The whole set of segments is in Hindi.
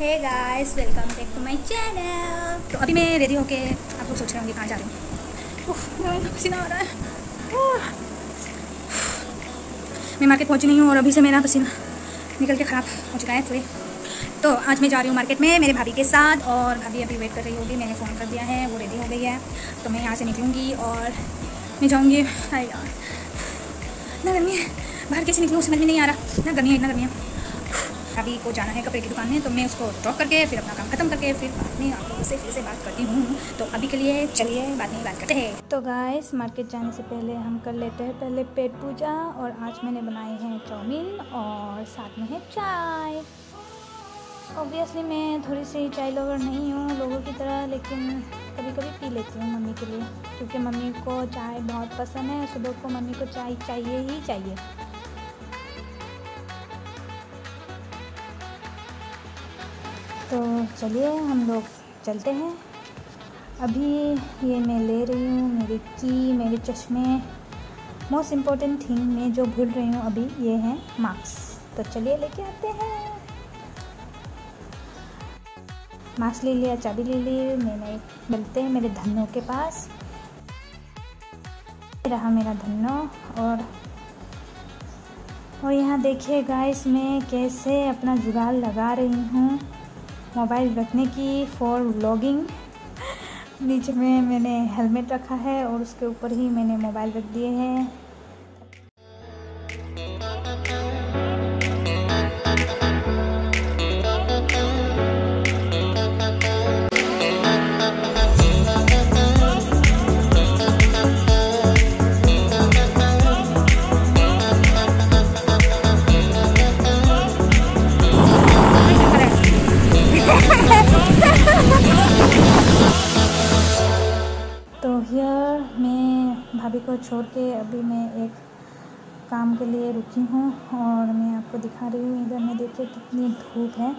Hey guys, welcome back to my channel. तो अभी मैं रेडी होके, आप लोग सोच रहे होंगे कहाँ जा रही हूँ। पसीना आ रहा है। मैं मार्केट पहुँची नहीं हूँ और अभी से मेरा पसीना निकल के ख़राब हो चुका है पूरे। तो आज मैं जा रही हूँ मार्केट में मेरे भाभी के साथ, और भाभी अभी वेट कर रही होगी। मैंने फ़ोन कर दिया है, वो रेडी हो गई है। तो मैं यहाँ से निकलूँगी और मैं जाऊँगी। हाय यार, इतना गर्मी है, बाहर कैसे निकलूँ समझ में नहीं आ रहा। इतना गर्मी है, इतना गर्मी है। भाभी को जाना है कपड़े की दुकान में, तो मैं उसको ड्रॉप करके फिर अपना काम ख़त्म करके फिर बाद में आप लोगों से फिर से बात करती हूँ। तो अभी के लिए चलिए बाद में बात करते हैं। तो गाइस, मार्केट जाने से पहले हम कर लेते हैं पहले पेट पूजा। और आज मैंने बनाए हैं चाउमीन और साथ में है चाय। ऑब्वियसली मैं थोड़ी सी चाय लवर नहीं हूँ लोगों की तरह, लेकिन कभी कभी पी लेती हूँ मम्मी के लिए, क्योंकि मम्मी को चाय बहुत पसंद है। सुबह को मम्मी को चाय चाहिए ही चाहिए। तो चलिए हम लोग चलते हैं। अभी ये मैं ले रही हूँ मेरी की, मेरे चश्मे। मोस्ट इम्पॉर्टेंट थिंग मैं जो भूल रही हूँ अभी, ये है मास्क। तो चलिए लेके आते हैं। मास्क ले लिया, चाबी ले ली। मैंने मिलते हैं मेरे धन्नों के पास। रहा मेरा धन्नो। और यहाँ देखिए गाइस, मैं कैसे अपना जुगाड़ लगा रही हूँ मोबाइल रखने की फॉर व्लॉगिंग। नीचे में मैंने हेलमेट रखा है और उसके ऊपर ही मैंने मोबाइल रख दिए हैं। तो हियर मैं भाभी को छोड़ के अभी मैं एक काम के लिए रुकी हूँ, और मैं आपको दिखा रही हूँ। इधर में देखिए कितनी धूप है,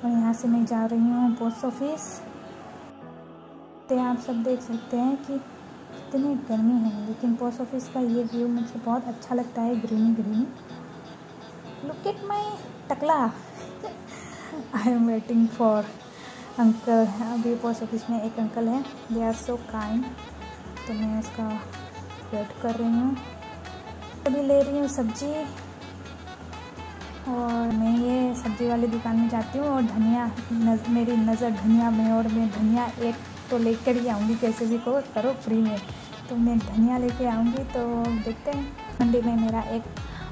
और यहाँ से मैं जा रही हूँ पोस्ट ऑफिस। तो आप सब देख सकते हैं कि कितनी गर्मी है, लेकिन पोस्ट ऑफिस का ये व्यू मुझे बहुत अच्छा लगता है, greeny greeny. Look at my टकला। I am waiting for uncle. अभी पोस्ट ऑफिस में एक अंकल है, दे आर सो काइंड। तो मैं उसका वेट कर रही हूँ। अभी ले रही हूँ सब्जी, और मैं ये सब्जी वाली दुकान में जाती हूँ। और धनिया, मेरी नज़र धनिया में, और मैं धनिया एक तो लेकर ही आऊँगी, कैसे भी करो फ्री में। तो मैं धनिया लेके आऊँगी। तो देखते हैं, मंडी में मेरा एक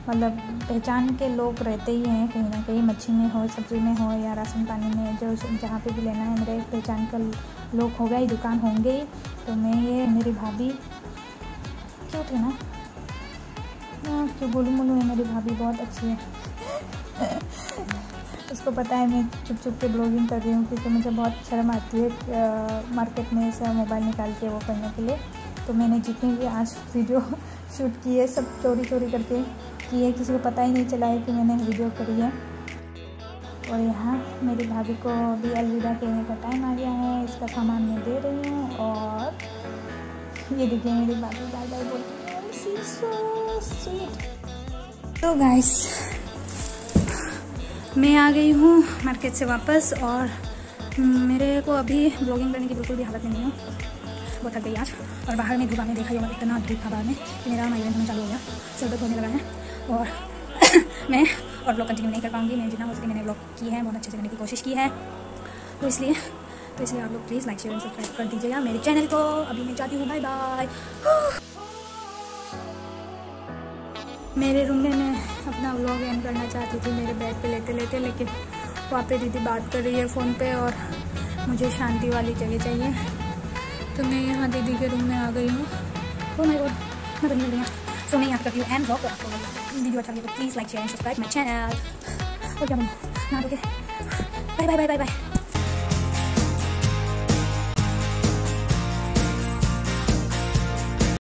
मतलब पहचान के लोग रहते ही हैं कहीं ना कहीं, मच्छी में हो, सब्ज़ी में हो, या राशन पानी में, जो जहाँ पे भी लेना है मेरे पहचान का लोग होगा ही, दुकान होंगे ही। तो मैं ये मेरी भाभी क्यूट है ना, क्यों बोलूँ है, मेरी भाभी बहुत अच्छी है। उसको पता है मैं चुप चुप के ब्लॉगिंग कर रही हूँ, क्योंकि मुझे बहुत शर्म आती है मार्केट में से मोबाइल निकाल के वो करने के लिए। तो मैंने जितनी भी आज वीडियो शूट की है, सब चोरी चोरी करके की है, किसी को पता ही नहीं चला है कि मैंने वीडियो करी है। और यहाँ मेरी भाभी को अभी अलविदा कहने का टाइम आ गया है। इसका सामान मैं दे रही हूँ, और ये देखिए मेरी भाभी बाय बाय बोलती है। She is so sweet. तो गाइस, मैं आ गई हूँ मार्केट से वापस, और मेरे को अभी ब्लॉगिंग करने की बिल्कुल भी हालत नहीं है। बहुत थक गई आज। और बाहर में धूप, आपने देखा ही होगा इतना धूप था बाहर में कि मेरा माइग्रेन होना चालू हो गया, सर दर्द होने लगा है। और मैं और ब्लॉग कंटिन्यू नहीं कर पाऊँगी। मैं जितना हो सके मैंने ब्लॉग की है, बहुत अच्छे से करने की कोशिश की है। तो इसलिए आप लोग प्लीज़ लाइक शेयर और सब्सक्राइब कर दीजिएगा मेरे चैनल को। अभी मैं जाती हूँ, बाय बाय। मेरे रूम में मैं अपना व्लॉग एंड करना चाहती थी मेरे बेड पे लेटे लेटे, लेकिन वहाँ पे दीदी बात कर रही है फ़ोन पे, और मुझे शांति वाली जगह चाहिए। तो मैं यहाँ दीदी के रूम में आ गई हूँ। ओ माय गॉड, मैं बंद मिल गया। तो मैं यहाँ करती हूँ एंड ब्लॉग को। आपको वीडियो अच्छा लगे तो please like share and subscribe my channel. और क्या बोलूँ, ना देखिए, bye bye bye bye bye.